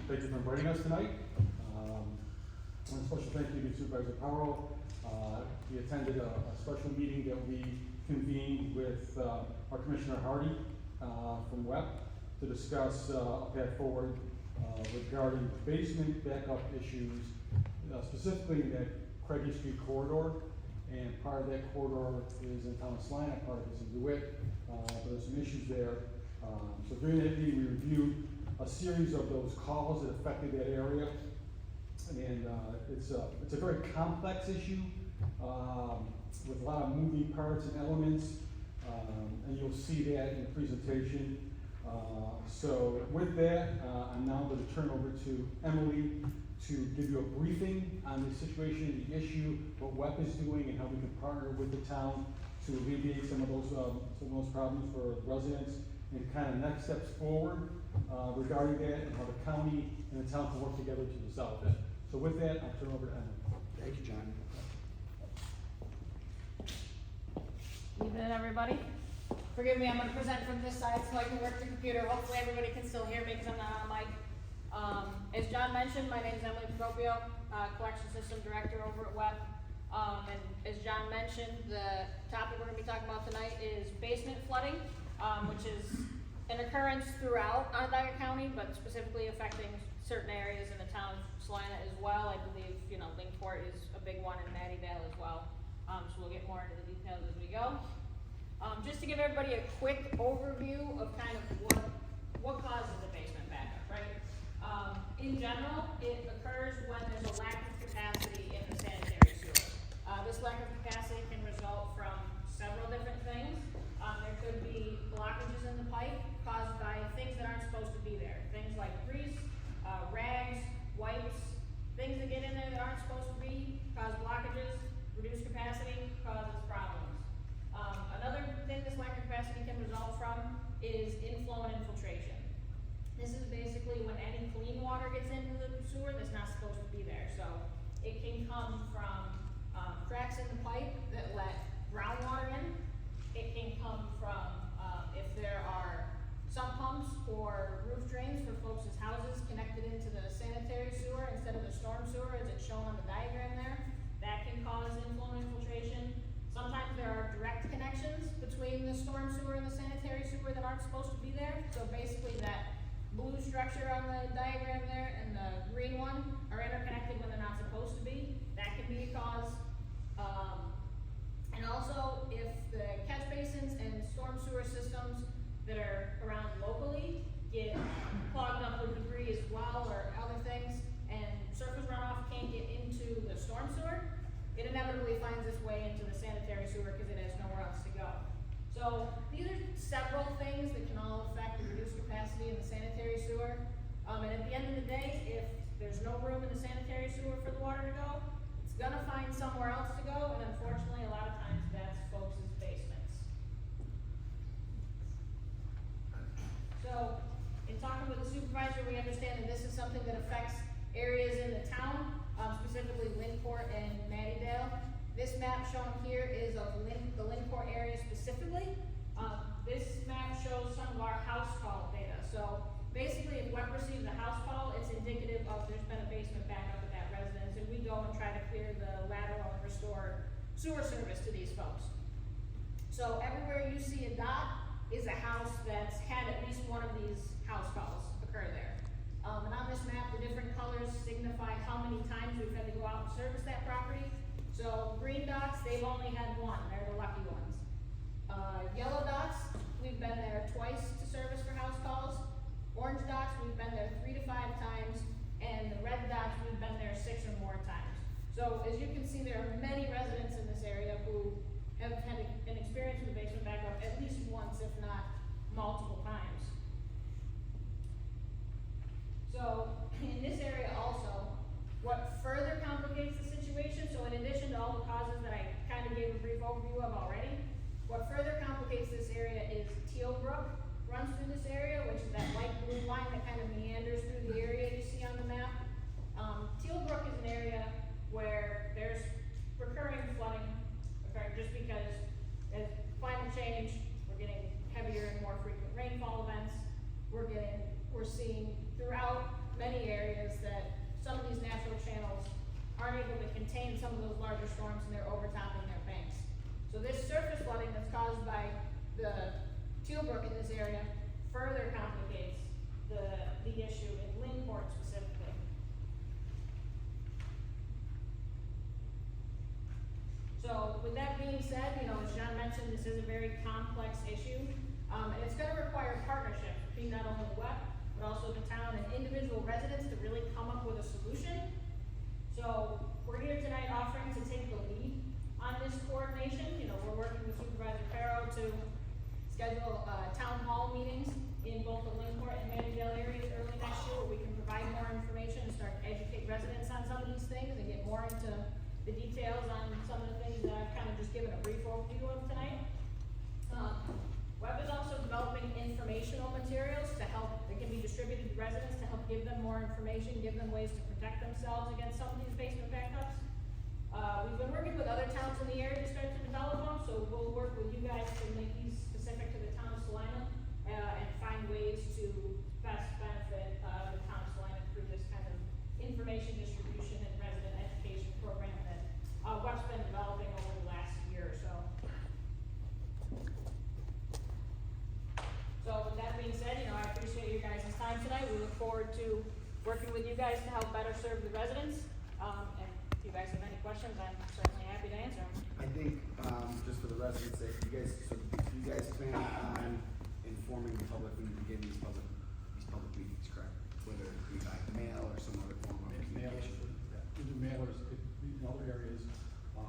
Thank you for inviting us tonight. One special thank you to Supervisor Powell. He attended a special meeting that we convened with our Commissioner Hardy from WEP to discuss a path forward regarding basement backup issues, specifically in that Craig Street corridor. And part of that corridor is in town of Salina, part of it is in DeWitt. But there's some issues there. So during that meeting, we reviewed a series of those calls that affected that area. And it's a very complex issue with a lot of moving parts and elements. And you'll see that in the presentation. So with that, I'm now going to turn over to Emily to give you a briefing on the situation, the issue, what WEP is doing, and how we can partner with the town to alleviate some of those problems for residents, and kind of next steps forward regarding that, and how the county and the town can work together to resolve it. So with that, I'll turn over to Emily. Thank you, John. Evening, everybody. Forgive me, I'm going to present from this side so I can work the computer. Hopefully everybody can still hear me because I'm not on a mic. As John mentioned, my name is Emily Procopio, Collection System Director over at WEP. And as John mentioned, the topic we're going to be talking about tonight is basement flooding, which is an occurrence throughout Onondaga County, but specifically affecting certain areas in the town of Salina as well. I believe, Linkport is a big one, and Mattydale as well. So we'll get more into the details as we go. Just to give everybody a quick overview of kind of what causes a basement backup, right? In general, it occurs when there's a lack of capacity in the sanitary sewer. This lack of capacity can result from several different things. There could be blockages in the pipe caused by things that aren't supposed to be there. Things like grease, rags, wipes, things that get in there that aren't supposed to be, cause blockages, reduce capacity, causes problems. Another thing this lack of capacity can result from is inflow and infiltration. This is basically when any clean water gets into the sewer that's not supposed to be there. So it can come from cracks in the pipe that let groundwater in. It can come from if there are sump pumps or roof drains for folks' houses connected into the sanitary sewer instead of the storm sewer as it's shown on the diagram there. That can cause inflow and infiltration. Sometimes there are direct connections between the storm sewer and the sanitary sewer that aren't supposed to be there. So basically that blue structure on the diagram there and the green one are interconnected when they're not supposed to be. That can be a cause. And also if the catch basins and storm sewer systems that are around locally get clogged up with debris as well or other things, and surface runoff can't get into the storm sewer, it inevitably finds its way into the sanitary sewer because it has nowhere else to go. So these are several things that can all affect the reduced capacity in the sanitary sewer. And at the end of the day, if there's no room in the sanitary sewer for the water to go, it's gonna find somewhere else to go, and unfortunately a lot of times that's folks' basements. So in talking with the supervisor, we understand that this is something that affects areas in the town, specifically Linkport and Mattydale. This map shown here is of the Linkport area specifically. This map shows some of our house call data. So basically if WEP receives a house call, it's indicative of there's been a basement backup at that residence, and we go and try to clear the lateral and restore sewer service to these folks. So everywhere you see a dot is a house that's had at least one of these house calls occur there. And on this map, the different colors signify how many times we've had to go out and service that property. So green dots, they've only had one, they're the lucky ones. Yellow dots, we've been there twice to service for house calls. Orange dots, we've been there 3 to 5 times. And the red dots, we've been there 6 or more times. So as you can see, there are many residents in this area who have had an experience with a basement backup at least once, if not multiple times. So in this area also, what further complicates the situation, so in addition to all the causes that I kind of gave a brief overview of already, what further complicates this area is Teal Brook runs through this area, which is that light blue line that kind of meanders through the area you see on the map. Teal Brook is an area where there's recurring flooding occurring just because as climate change, we're getting heavier and more frequent rainfall events. We're seeing throughout many areas some of those larger storms and they're overtopping their banks. So this surface flooding that's caused by the Teal Brook in this area further complicates the issue in Lynn-Port specifically. So with that being said, you know, as John mentioned, this is a very complex issue, and it's gonna require partnership between not only WEP, but also the town and individual residents to really come up with a solution. So we're here tonight offering to take the lead on this coordination. You know, we're working with Supervisor Farrow to schedule, town hall meetings in both the Lynn-Port and Manning-Dale areas early next year, where we can provide more information and start to educate residents on some of these things and get more into the details on some of the things that I've kind of just given a brief overview of tonight. Web is also developing informational materials to help, that can be distributed to residents to help give them more information, give them ways to protect themselves against some of these basement backups. We've been working with other towns in the area to start to develop them, so we'll work with you guys to make these specific to the town of Salina, and find ways to best benefit, the town of Salina through this kind of information distribution and resident education program that, WEP's been developing over the last year or so. So with that being said, you know, I appreciate your guys' time tonight. We look forward to working with you guys to help better serve the residents. And if you guys have any questions, I'm certainly happy to answer them. I think, just for the residents, that you guys plan on informing the public when you begin these public meetings, correct? Whether it be by mail or some other form of Mailers, communication. we do mailers in other areas,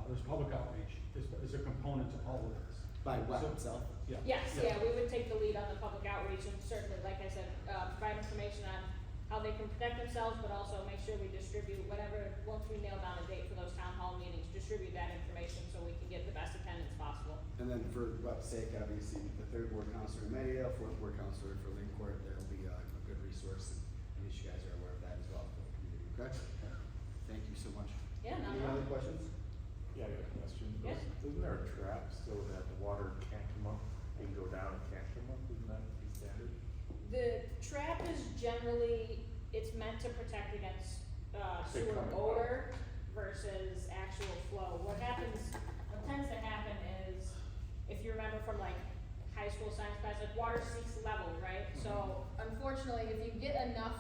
there's public outreach, is a component to all of this. By web So- itself? Yeah. Yes, yeah, we would take the lead on the public outreach and certainly, like I said, provide information on how they can protect themselves, but also make sure we distribute whatever, once we nail down a date for those town hall meetings, distribute that information so we can get the best attendance possible. And then for web's sake, obviously, the third ward counselor in Maydale, fourth ward counselor for Lynn-Port, there'll be a good resource, and at least you guys are aware of that as well for the community, okay? Thank you so much. Yeah, not a Any other problem. questions? Yeah, I got a question. Yeah. Isn't there a trap so that the water can't come up, it can go down and can't come up, isn't that the standard? The trap is generally, it's meant to protect against, Say sewer coming odor versus actual flow. What tends to happen is, if you remember from like high school science class, like water seeks level, right? So unfortunately, if you get enough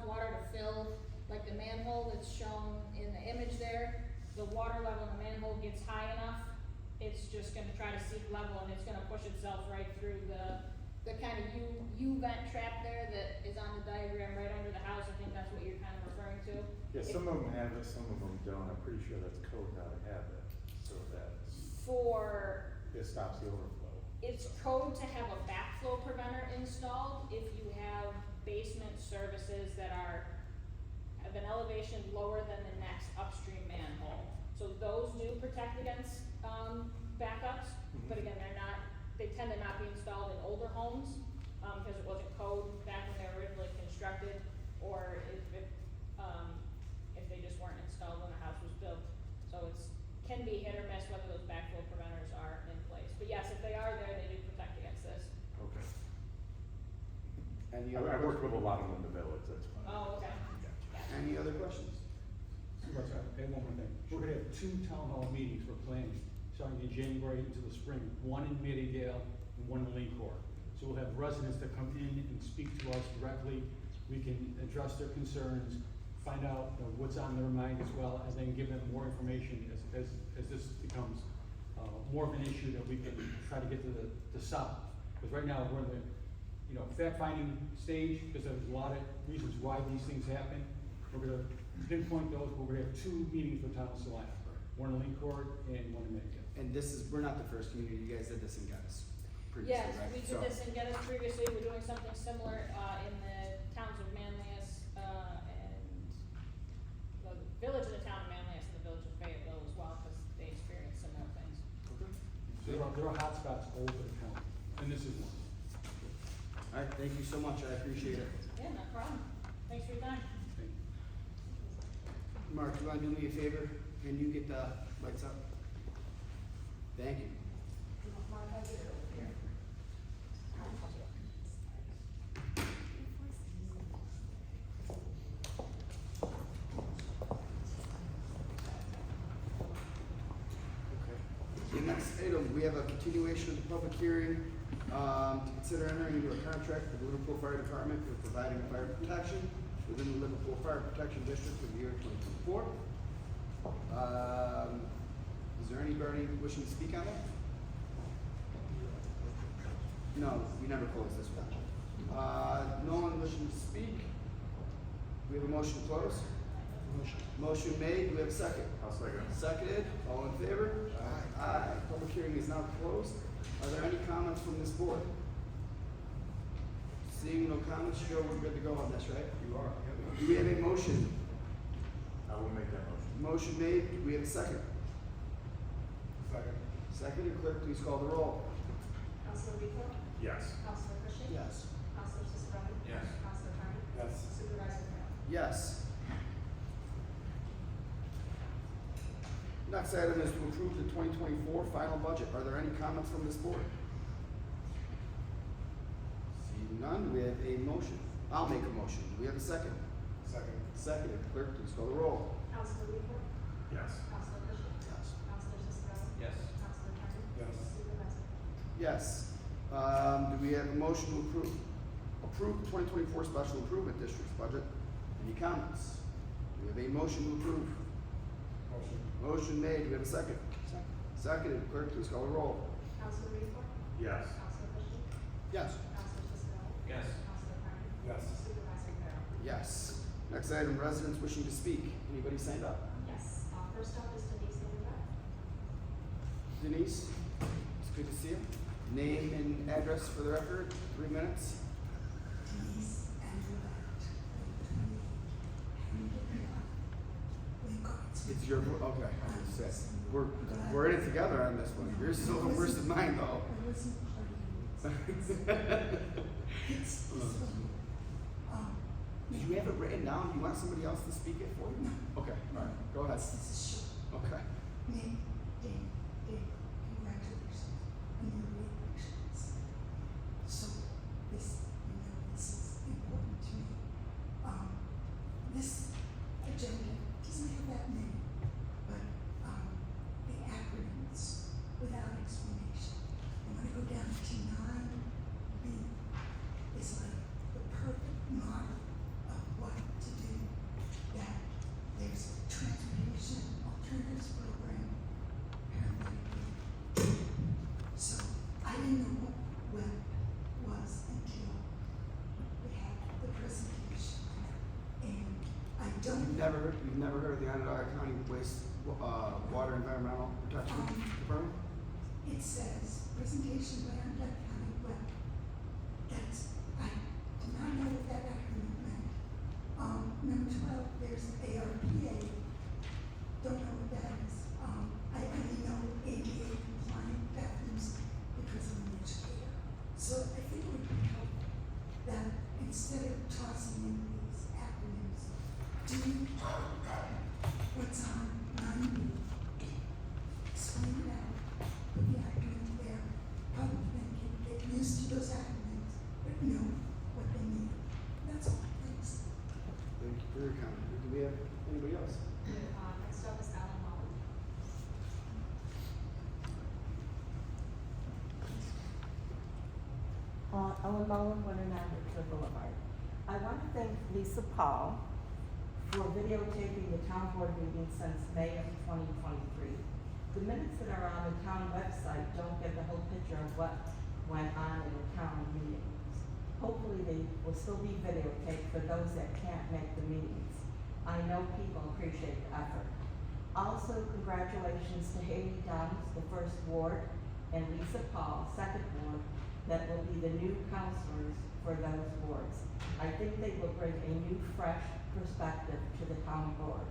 water to fill, like the manhole that's shown in the image there, the water level in the manhole gets high enough, it's just gonna try to seek level and it's gonna push itself right through the kind of U-vent trap there that is on the diagram right under the house. I think that's what you're kind of referring to. Yeah, some of them have it, some of them don't, I'm pretty sure that's code now to have it, so that For, it stops the overflow. it's code to have a backflow preventer installed if you have basement services that have an elevation lower than the next upstream manhole. So those do protect against, backups, but again, they tend to not be installed in older homes, because it wasn't code back when they were originally constructed, or if they just weren't installed when the house was built. So can be hit or miss whether those backflow preventers are in place. But yes, if they are there, they do protect against this. Okay. Any I other, worked with a lot of them in the village, that's fine. Oh, okay. any other questions? Supervisor, and one more thing, we're gonna have 2 town hall meetings for planning, starting in January into the spring, one in Maydale and one in Lynn-Port. So we'll have residents that come in and speak to us directly, we can address their concerns, find out, you know, what's on their mind as well, and then give them more information as this becomes, more of an issue that we can try to get to solve. Because right now, we're in the, you know, fact-finding stage, because there's a lot of reasons why these things happen. We're gonna pinpoint those, but we're gonna have 2 meetings for town of Salina, one in Lynn-Port and one in Maydale. And we're not the first community, you guys did this in Gettys previously, Yes, right? we So- did this in Gettys previously, we're doing something similar, in the towns of Manlius, and the village of the town of Manlius and the village of Fayetteville as well, because they experienced similar things. Okay. So there are hotspots all over the county, and this is one. All right, thank you so much, I appreciate it. Yeah, no problem. Thanks for your time. Thank you. Mark, you wanna do me a favor? Can you get the lights up? Thank you. Next item, we have a continuation of the public hearing, to consider entering into a contract with the Liverpool Fire Department for providing fire protection within the Liverpool Fire Protection District for the year 2024. Is there anybody wishing to speak on that? No, we never closed this one. No one wishing to speak? We have a motion to close? Motion made, do we have a second? I'll second. Seconded, all in favor? Aye. Public hearing is now closed. Are there any comments from this board? Seeing no comments, Joe, we're good to go on this, right? You are. Do we have a motion? I will make that motion. Motion made, do we have a second? Second. Seconded, clerk, please call the roll. Counselor Rico? Yes. Counselor Cushing? Yes. Counselor Siscotti? Yes. Counselor Carney? Yes. Supervisor Farrell? Yes. Next item is to approve the 2024 final budget. Are there any comments from this board? Seeing none, we have a motion. I'll make a motion. Do we have a second? Second. Seconded, clerk, please call the roll. Counselor Rico? Yes. Counselor Cushing? Yes. Counselor Siscotti? Yes. Counselor Carney? Yes. Supervisor Farrell? Yes. Do we have a motion to approve the 2024 Special Improvement District's budget? Any comments? Do we have a motion to approve? Motion. Motion made, do we have a second? Seconded, clerk, please call the roll. Counselor Rico? Yes. Counselor Cushing? Yes. Counselor Siscotti? Yes. Counselor Carney? Yes. Supervisor Farrell? Yes. Next item, residents wishing to speak. Anybody signed up? Yes. First up is Denise Hildebrand. Denise, it's good to see you. Name and address for the record, 3 minutes. Denise Andrew It's your, okay, I was gonna say, we're in it together on this one. Yours is a little worse than mine, though. I wasn't part of it. It's this one. Did you have it written down? Do you want somebody else to speak it for you? Okay, all right, go ahead. This is short. Okay. Name, Dave, congratulations on your re-elections. So, this, this is important to me. This agenda doesn't have that many, but, the acronyms without explanation. I'm gonna go down to 9B is like the perfect model of what to do. That there's a transportation alternatives program, paramedic. So I didn't know what WEP was until we had the presentation. And I don't. You've never heard of the Onondaga County Water Environmental Protection Department? It says presentation by Onondaga County WEP. I did not know what that acronym meant. Number 12, there's ARPA. Don't know what that is. I only know ADA compliant bathrooms because I'm an educator. So I think it would be helpful that instead of tossing in these acronyms, do what's on 9B. Explain it out, put the acronym there. Public then can get used to those acronyms, but know what they mean. That's all. Thanks. Thank you for your comment. Do we have anybody else? Next up is Alan Holland. Ellen Mullen, 109 Richmond Boulevard. I want to thank Lisa Paul for videotaping the town board meeting since May of 2023. The minutes that are on the town website don't give the whole picture of what went on in the town meetings. Hopefully they will still be videotaped for those that can't make the meetings. I know people appreciate the effort. Also, congratulations to Haley Downs, the first ward, and Lisa Paul, second ward, that will be the new counselors for those wards. I think they will bring a new, fresh perspective to the town board.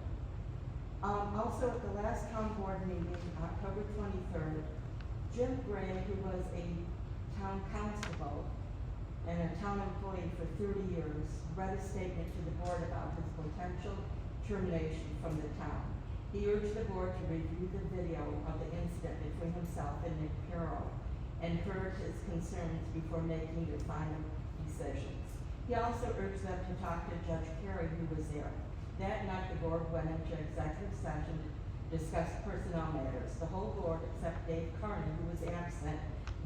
Also, at the last town board meeting, October 23rd, Jim Gray, who was a town constable and a town employee for 30 years, read a statement to the board about his potential termination from the town. He urged the board to review the video of the incident between himself and Nick Carroll and heard his concerns before making their final decisions. He also urged them to talk to Judge Perry, who was there. That night, the board went into executive session discussed personnel matters. The whole board, except Dave Carney, who was absent,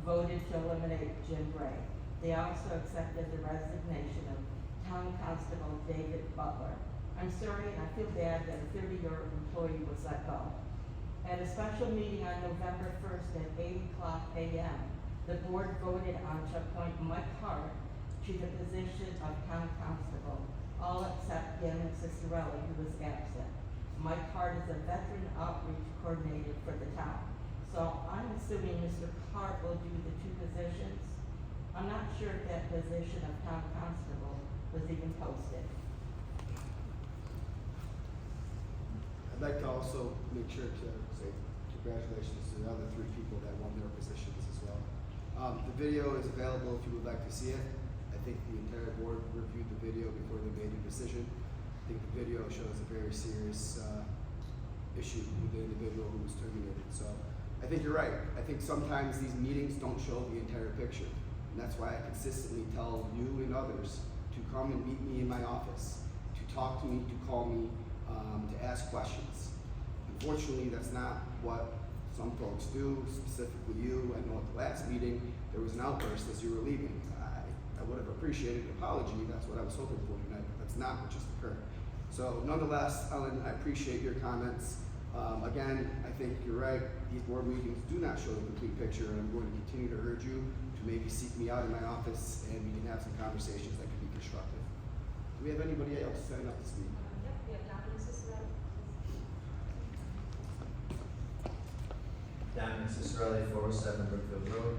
voted to eliminate Jim Gray. They also accepted the resignation of Town Constable David Butler. I'm sorry, and I feel bad that a 30-year employee was let go. At a special meeting on November 1st at 8:00 a.m., the board voted on to appoint Mike Hart to the position of Town Constable, all except Deanna Cicerelli, who was absent. Mike Hart is a veteran outreach coordinator for the town. So I'm assuming Mr. Hart will do the two positions. I'm not sure if that position of Town Constable was even posted. I'd like to also make sure to say congratulations to the other 3 people that won their positions as well. The video is available if you would like to see it. I think the entire board reviewed the video before they made a decision. I think the video shows a very serious issue with the individual who was terminated. So I think you're right. I think sometimes these meetings don't show the entire picture. And that's why I consistently tell you and others to come and meet me in my office, to talk to me, to call me, to ask questions. Unfortunately, that's not what some folks do, specifically you. I know at the last meeting, there was an outburst as you were leaving. I would have appreciated an apology. That's what I was hoping for tonight, but that's not what just occurred. So nonetheless, Ellen, I appreciate your comments. Again, I think you're right. These board meetings do not show the complete picture, and I'm going to continue to urge you to maybe seek me out in my office, and we can have some conversations that can be constructive. Do we have anybody else sign up to speak? Yep, we have Dominic Cicerelli. Dominic Cicerelli, 407 Brookfield Road.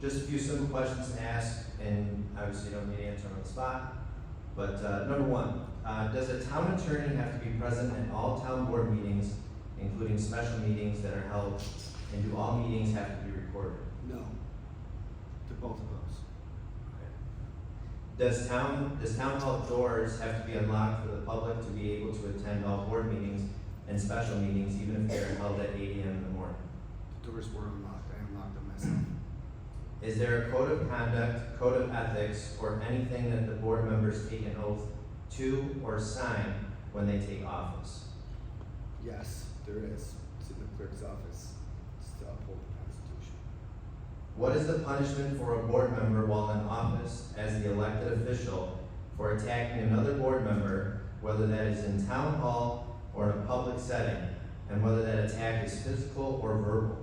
Just a few simple questions to ask, and obviously you don't need to answer on the spot. But number one, does a town attorney have to be present at all town board meetings, including special meetings that are held, and do all meetings have to be recorded? No. To both of those. Does town hall doors have to be unlocked for the public to be able to attend all board meetings and special meetings, even if they are held at 8 a.m. in the morning? The doors were unlocked. I unlocked them myself. Is there a code of conduct, code of ethics, or anything that the board members take an oath to or sign when they take office? Yes, there is. It's in the clerk's office. It's to uphold the Constitution. What is the punishment for a board member while in office as the elected official for attacking another board member, whether that is in town hall or in a public setting, and whether that attack is physical or verbal?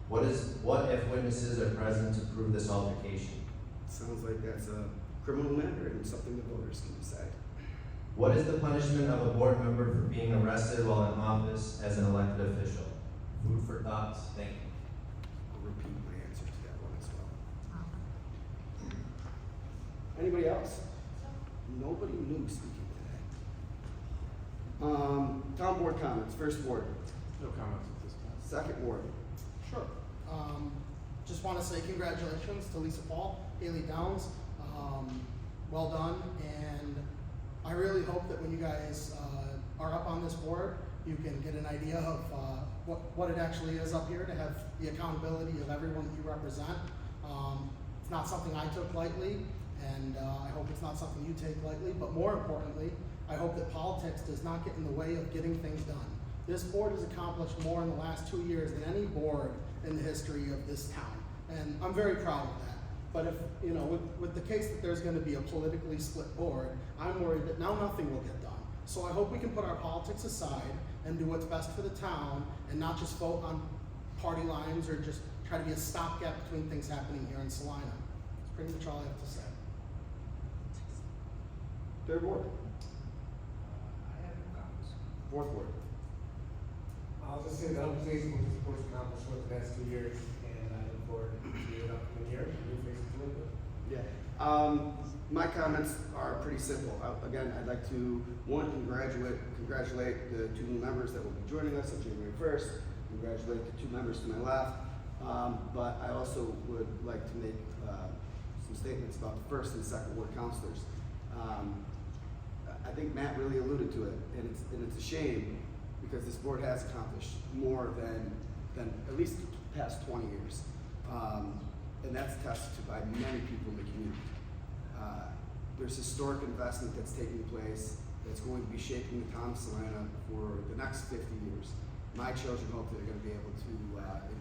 What if witnesses are present to prove this altercation? Sounds like that's a criminal matter and something the voters can decide. What is the punishment of a board member for being arrested while in office as an elected official? Food for thought. Thank you. I'll repeat my answer to that one as well. Anybody else? Nobody new speaking today. Town board comments. First ward. No comments at this time. Second ward. Sure. Just want to say congratulations to Lisa Paul, Haley Downs. Well done, and I really hope that when you guys are up on this board, you can get an idea of what it actually is up here to have the accountability of everyone that you represent. It's not something I took lightly, and I hope it's not something you take lightly, but more importantly, I hope that politics does not get in the way of getting things done. This board has accomplished more in the last 2 years than any board in the history of this town, and I'm very proud of that. But if, you know, with the case that there's gonna be a politically split board, I'm worried that now nothing will get done. So I hope we can put our politics aside and do what's best for the town and not just vote on party lines or just try to be a stopgap between things happening here in Salina. That's pretty much all I have to say. Third ward. I have no comments. Fourth ward. I'll just say that I'm pleased with what the board's accomplished over the past 2 years, and I look forward to the upcoming year and new faces to live with. Yeah. My comments are pretty simple. Again, I'd like to, one, congratulate the 2 new members that will be joining us on January 1st. Congratulate the 2 members to my left. But I also would like to make some statements about the first and second ward councilors. I think Matt really alluded to it, and it's a shame because this board has accomplished more than at least the past 20 years. And that's attested to by many people in the community. There's historic investment that's taking place that's going to be shaping the town of Salina for the next 50 years. My children hope they're going to be able to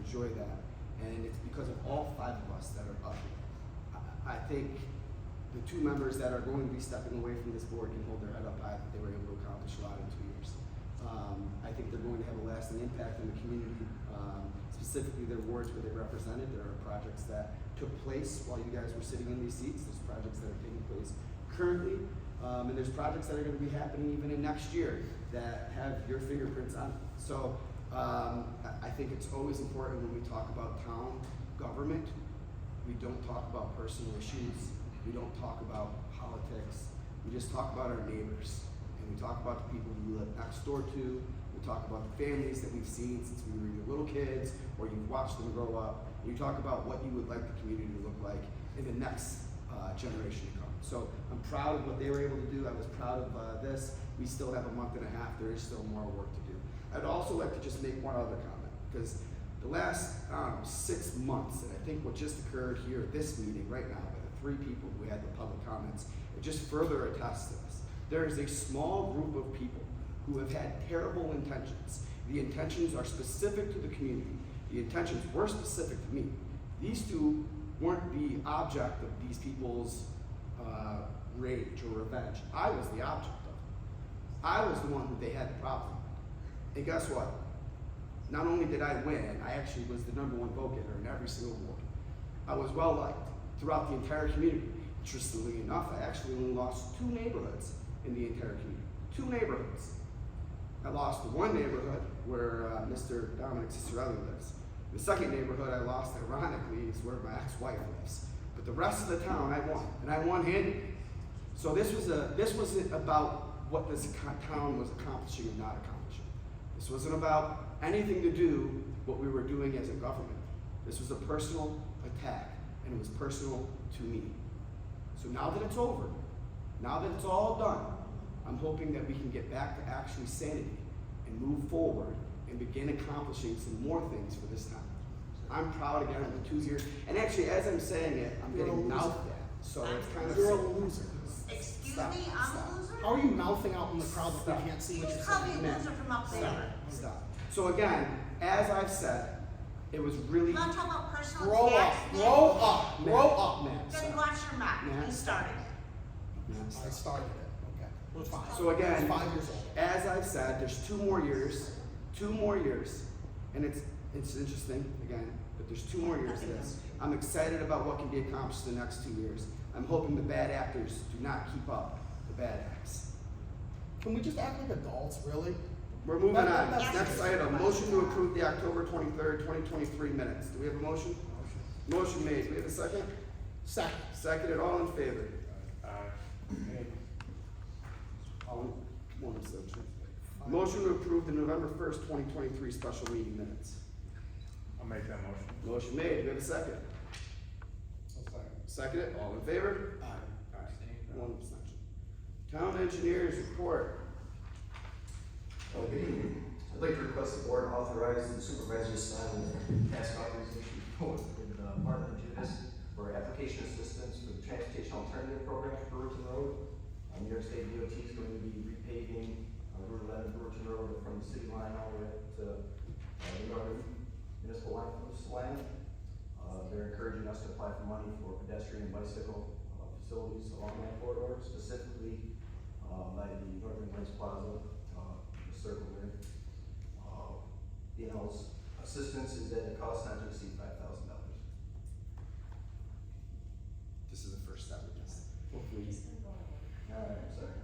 enjoy that, and it's because of all 5 of us that are up here. I think the 2 members that are going to be stepping away from this board can hold their head up high that they were able to accomplish a lot in 2 years. I think they're going to have a lasting impact on the community, specifically their wards where they represented. There are projects that took place while you guys were sitting in these seats. There's projects that are taking place currently, and there's projects that are going to be happening even in next year that have your fingerprints on it. So I think it's always important when we talk about town government, we don't talk about personal issues. We don't talk about politics. We just talk about our neighbors. And we talk about the people we live next door to. We talk about the families that we've seen since we were either little kids or you've watched them grow up. And you talk about what you would like the community to look like in the next generation to come. So I'm proud of what they were able to do. I was proud of this. We still have a month and a half. There is still more work to do. I'd also like to just make one other comment, because the last 6 months, and I think what just occurred here at this meeting right now by the 3 people who had the public comments, it just further attests to this. There is a small group of people who have had terrible intentions. The intentions are specific to the community. The intentions were specific to me. These 2 weren't the object of these people's rage or revenge. I was the object of it. I was the one who they had the problem with. And guess what? Not only did I win, I actually was the #1 vote getter in every single ward. I was well liked throughout the entire community. Interestingly enough, I actually only lost 2 neighborhoods in the entire community. 2 neighborhoods. I lost the 1 neighborhood where Mr. Dominic Cicerelli lives. The 2nd neighborhood I lost, ironically, is where my ex-wife lives. But the rest of the town I won, and I won handily. So this wasn't about what this town was accomplishing and not accomplishing. This wasn't about anything to do what we were doing as a government. This was a personal attack, and it was personal to me. So now that it's over, now that it's all done, I'm hoping that we can get back to actually sanity and move forward and begin accomplishing some more things for this town. I'm proud again of the 2 years, and actually as I'm saying it, I'm You're a getting loser. mouthed at, so it's kind of. You're a loser. Excuse Stop, me, I'm stop. a loser? How are you mouthing out in the crowd that Stop. we can't see You what you're call me a saying? loser from up there. Stop. So again, as I've said, it was really. I'm not talking about personal Grow up, attacks. grow up, grow up, man. Then watch your mouth. Ma'am. You started it. Yeah, I stop. started it, okay, we're fine. So again, It's 5 years old. as I've said, there's 2 more years, and it's interesting again, but there's 2 more years to this. I'm excited about what can be accomplished in the next 2 years. I'm hoping the bad actors do not keep up the bad acts. Can we just act like adults, really? We're moving on. That's- Next item, motion to approve the October 23rd, 2023 minutes. Do we have a motion? Motion made. Do we have a second? Second. Seconded. All in favor? Hey, One abstention. Motion to approve the November 1st, 2023 special meeting minutes. I'll make that motion. Motion made. Do we have a second? Seconded. All in favor? Aye. One abstention. Town engineers report. Good evening. I'd like to request the board authorize the supervisor to sign the task authorization report with Martin Judas for application assistance for the Transportation Alternative Program for Brewerton Road. New York State DOT is going to be repaving Route 11 Brewerton Road from the city line all the way up to the northern municipal line from Salina. They're encouraging us to apply for money for pedestrian and bicycle facilities along that corridor, specifically by the Northern Lights Plaza, the circle there. DNL's assistance is at a cost not to exceed $5,000. This is the first step of this. Hopefully, Alright, sorry.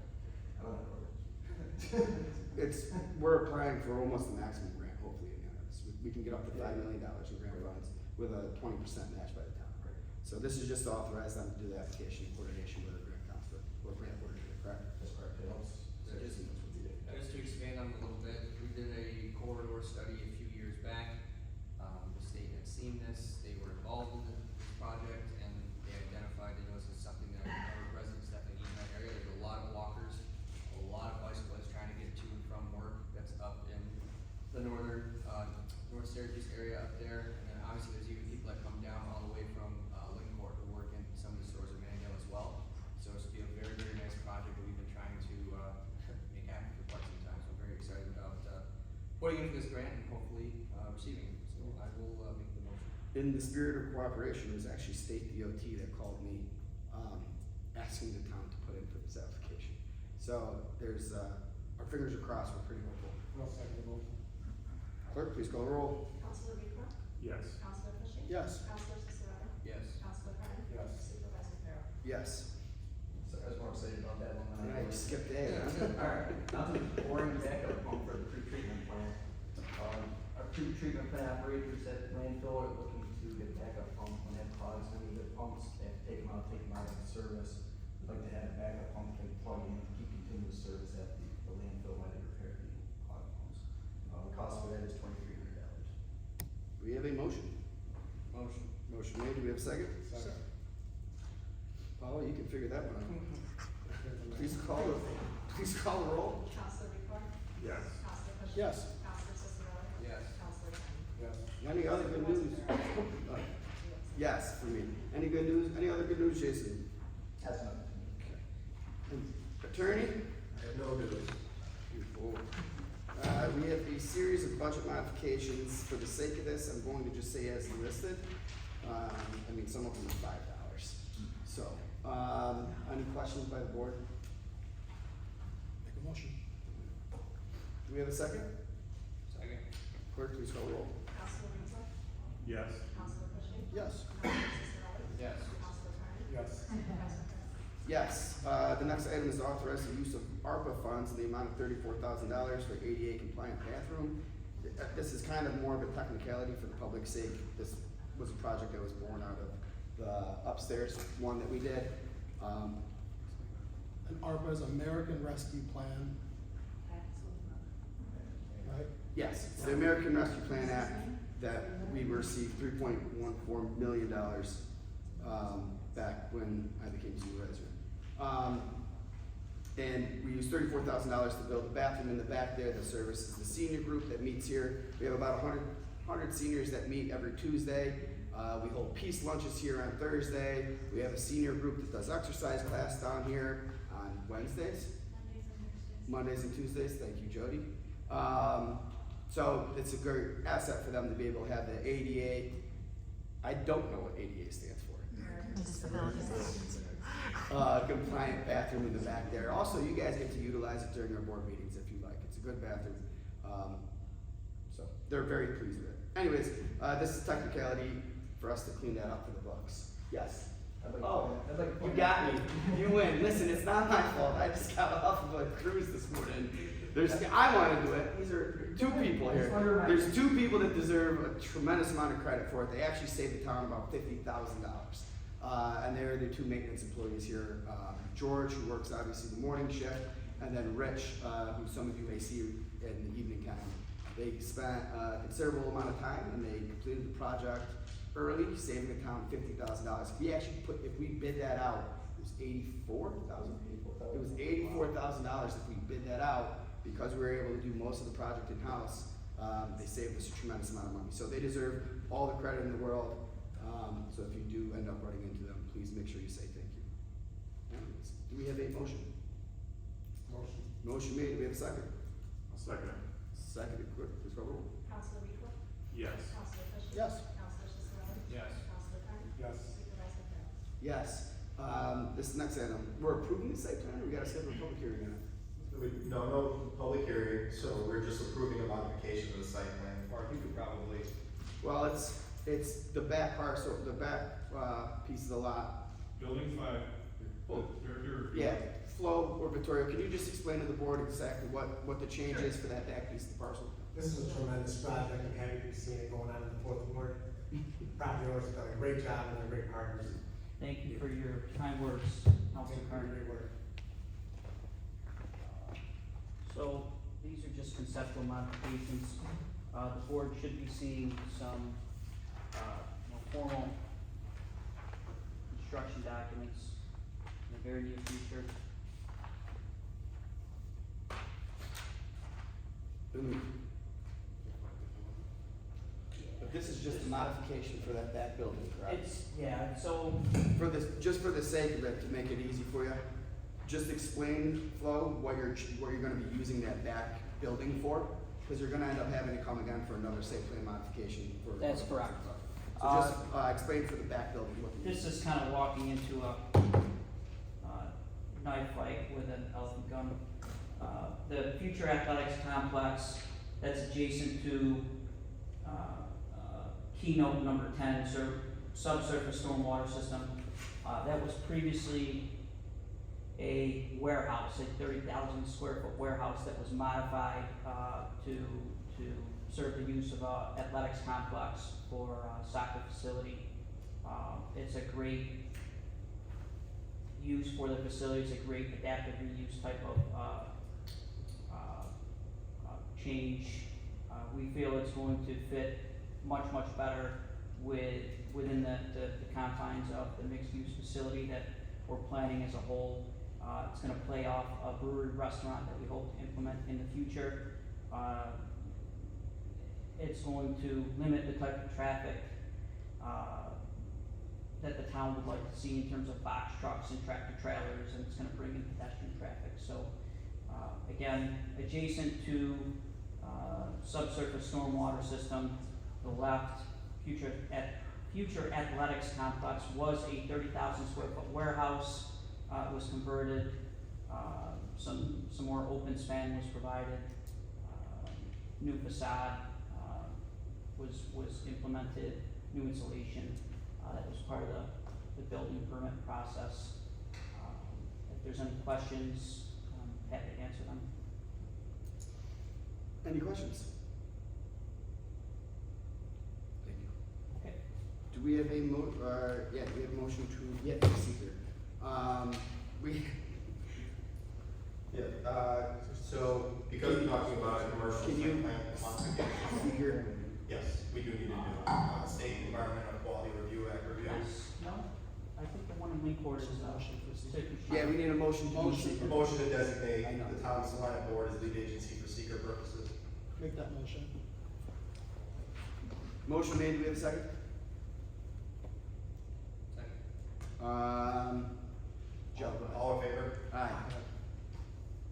I don't have orders. we're applying for almost the maximum grant, hopefully, in the end of this. We can get up to $5 million in grant funds with a 20% match by the town. So this is just to authorize them to do the application in coordination with a grant counselor or grant coordinator, correct? That's correct. It helps. Citizens would be it. Just to expand on it a little bit, we did a corridor study a few years back. The state had seen this, they were involved in this project, and they identified, they noticed it's something that our residents definitely need in that area. There's a lot of walkers, a lot of bicyclists trying to get to and from work that's up in the northern, North Syracuse area up there. And then obviously there's even people that come down all the way from Lincoln Court who work in some of the stores in Manndale as well. So it's be a very, very nice project. grant and hopefully, receiving it. So I will, make the motion. In the spirit of cooperation, it was actually State DOT that called me, asking the town to put in for this application. So there's, our fingers are crossed, we're pretty hopeful. I'll second the motion. Clerk, please call the roll. Counselor Bigler? Yes. Counselor Cushing? Yes. Counselor Cicerone? Yes. Counselor Carney? Yes. Supervisor Farrell? Yes. So I was more excited about that one than Yeah, you skipped A, huh? Alright, now to the boring backup pump for the pre-treatment plant. Our pre-treatment plant operators at landfill are looking to get a backup pump when that clogs any of their pumps, they have to take them out of service. We'd like to have a backup pump they plug in, to keep continuous service at the landfill while they repair the clogged pumps. The cost for that is $2,300. We have a motion. Motion. Motion made, do we have a second? Second. Paula, you can figure that one out. Please call the roll. Counselor Bigler? Yes. Counselor Cushing? Yes. Counselor Cicerone? Yes. Counselor Carney? Yes. Any other good news? Yes, for me. Any good news, any other good news, Jason? That's not. Attorney? I have no news. Beautiful. We have a series of budget modifications. For the sake of this, I'm going to just say as listed. I mean, some of them are $5. So, any questions by the board? Make a motion. Do we have a second? Second. Clerk, please call the roll. Counselor Bigler? Yes. Counselor Cushing? Yes. Counselor Cicerone? Yes. Counselor Carney? Yes. Supervisor Farrell? Yes, the next item is to authorize the use of ARPA funds in the amount of $34,000 for ADA compliant bathroom. This is kind of more of a technicality for the public's sake. This was a project that was born out of the upstairs one that we did. And ARPA is American Rescue Plan, right? Yes, it's the American Rescue Plan Act that we received $3.14 million back when I became supervisor. And we used $34,000 to build a bathroom in the back there that services the senior group that meets here. We have about 100 seniors that meet every Tuesday. We hold peace lunches here on Thursday. We have a senior group that does exercise class down here on Wednesdays. Mondays and Tuesdays, thank you, Jody. So it's a great asset for them to be able to have the ADA. I don't know what ADA stands for. Compliant bathroom in the back there. Also, you guys get to utilize it during our board meetings if you like. It's a good bathroom. So they're very pleased with it. Anyways, this is technicality for us to clean that up for the books. Yes. You got me. You win. Listen, it's not my fault. I just got off of a cruise this morning. I want to do it. These are two people here. There's two people that deserve a tremendous amount of credit for it. They actually saved the town about $50,000. And they're the two maintenance employees here. George, who works obviously the morning shift, and then Rich, who some of you may see in the evening time. They spent a considerable amount of time and they completed the project early, saving the town $50,000. If we bid that out, it was $84,000. It was $84,000 if we bid that out, because we were able to do most of the project in-house. They saved us a tremendous amount of money. So they deserve all the credit in the world. So if you do end up running into them, please make sure you say thank you. Anyways, do we have a motion? Motion. Motion made, do we have a second? I'll second it. Second, quick, please call the roll. Counselor Bigler? Yes. Counselor Cushing? Yes. Counselor Cicerone? Yes. Counselor Carney? Yes. Supervisor Farrell? Yes. This next item, we're approving the site plan, or we gotta schedule a public hearing on it? No public hearing, so we're just approving a modification of the site plan. Or you could probably. Well, it's the back parcel, the back, piece of the lot. Building 5. Oh. Yeah, Flo or Victoria, can you just explain to the board exactly what the change is for that back piece of the parcel? This is a tremendous project. I'm happy to be seeing it going on in the fourth ward. Property owners have done a great job and they're great partners. Thank you for your kind words, Councilor Carney. Great work. So, these are just conceptual modifications. The board should be seeing some, more formal construction documents in the very near future. But this is just a modification for that back building, correct? So, For this, just for the sake of it, to make it easy for you, just explain, Flo, what you're gonna be using that back building for. Because you're gonna end up having to come again for another site plan modification for. That's correct. So just, explain for the back building what you. This is kind of walking into a knife fight with an elephant gun. The future athletics complex that's adjacent to keynote number 10, subsurface stormwater system. That was previously a warehouse, a 30,000 square foot warehouse that was modified to serve the use of a athletics complex for a soccer facility. It's a great use for the facility. It's a great adaptive reuse type of change. We feel it's going to fit much better within the confines of the mixed-use facility that we're planning as a whole. It's gonna play off a brewery restaurant that we hope to implement in the future. It's going to limit the type of traffic that the town would like to see in terms of box trucks and tractor trailers, and it's gonna bring in pedestrian traffic. So, again, adjacent to subsurface stormwater system, the left, future athletics complex was a 30,000 square foot warehouse. It was converted, some more open span was provided, new facade was implemented, new insulation. That was part of the building permit process. If there's any questions, I'm happy to answer them. Any questions? Thank you. Okay. Do we have a do we have a motion to, seeker. So because we're talking about a commercial Can you- site plan modification, Seeker, yes, we do need to do state environmental quality review act review. No, I think the one in Linkport is, yeah, we need a motion to do Motion. seeker. A motion to designate I know. the town select board as lead agency for seeker purposes. Make that motion. Motion made, do we have a second? Second. Joe, go ahead. All in favor? Aye.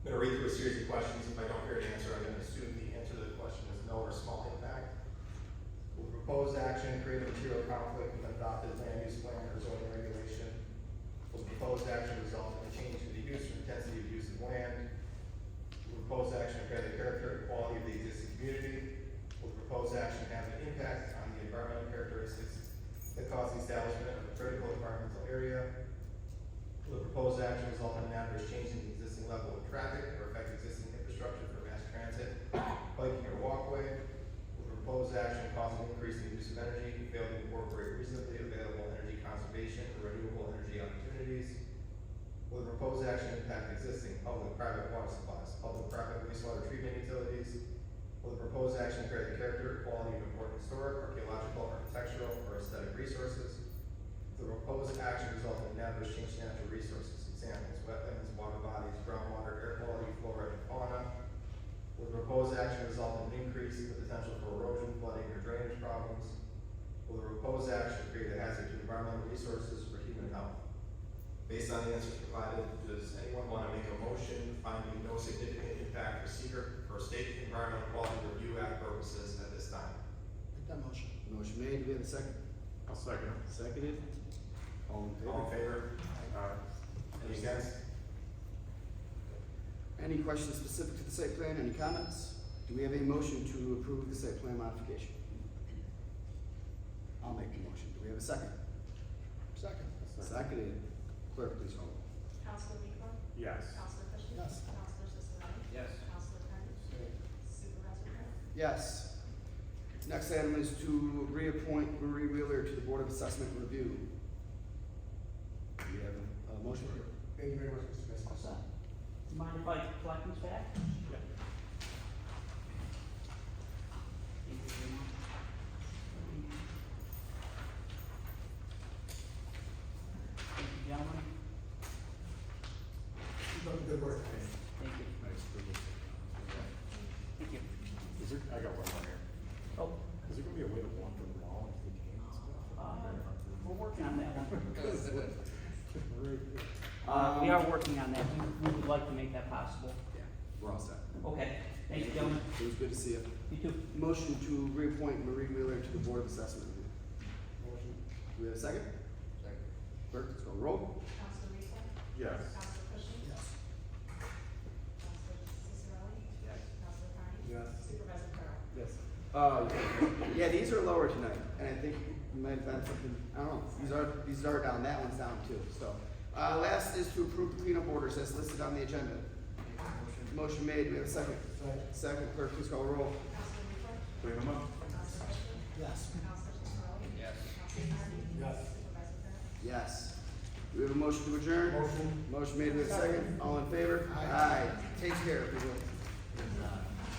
I'm gonna read through a series of questions. If I don't hear an answer, I'm gonna assume the answer to the question is no or small impact. Will proposed action create a material conflict with adopted land use plan or zoning regulation? Will proposed action result in a change in the use or intensity of use of land? Will proposed action impair the character and quality of the existing community? Will proposed action have an impact on the environmental characteristics that cause the establishment of a critical environmental area? Will the proposed action result in an adverse change in the existing level of traffic or affect existing infrastructure for mass transit, biking or walkway? Will the proposed action cause an increase in the use of energy, fail to incorporate reasonably available energy conservation or renewable energy opportunities? Will the proposed action impact existing public-private water supplies, public-private wastewater treatment utilities? Will the proposed action impair the character or quality of important historic, archaeological, architectural, or aesthetic resources? The proposed action result in an adverse change to natural resources, examples, wetlands, water bodies, groundwater, air quality, flora, and fauna. Will the proposed action result in an increase in the potential for erosion, flooding, or drainage problems? Will the proposed action create a hazard to environmental resources or human health? Based on the answers provided, does anyone want to make a motion finding no significant impact for seeker for state environmental quality review act purposes at this time? Make that motion. Motion made, do we have a second? I'll second it. Seconded. All in All in favor? favor? Any against? Any questions specific to the site plan, any comments? Do we have a motion to approve the site plan modification? I'll make the motion, do we have a second? Second. Seconded. Clerk, please call. Counselor Pico? Yes. Counselor Fisher? Yes. Counselor Sisseton? Yes. Counselor Kenny? Supervisor Curran? Yes. Next item is to reappoint Marie Wheeler to the Board of Assessment Review. Do we have a motion? Thank you very much, Mr. President. What's that? Do you mind if I collect these back? Yeah. Thank you very much. Thank you, gentlemen. Keep up the good work. Thank you. Thank you. Is there, I got one more here. Oh, Is there gonna be a way to wander the wall into the game and stuff? we're working on that one. Right. We are working on that. We would like to make that possible. Yeah, we're all set. Okay. Thank you, gentlemen. It was good to see you. You too. Motion to reappoint Marie Wheeler to the Board of Assessment. Motion. Do we have a second? Second. Clerk, let's go roll. Counselor Reaper? Yes. Counselor Cushing? Yes. Counselor Cicerelli? Yes. Counselor Carney? Yes. Supervisor Carl? Yes. Yeah, these are lower tonight, and I think we might have done something, I don't know, these are down, that one's down too, so. Last is to approve the cleanup orders as listed on the agenda. Motion made, we have a second. Second, clerk, please call roll. Counselor Reaper? Clean them up. Counselor Cushing? Yes. Counselor Cicerelli? Yes. Counselor Carney? Yes. Supervisor Carl? Yes. Do we have a motion to adjourn? Motion. Motion made, we have a second. All in favor? Aye. Take care, people.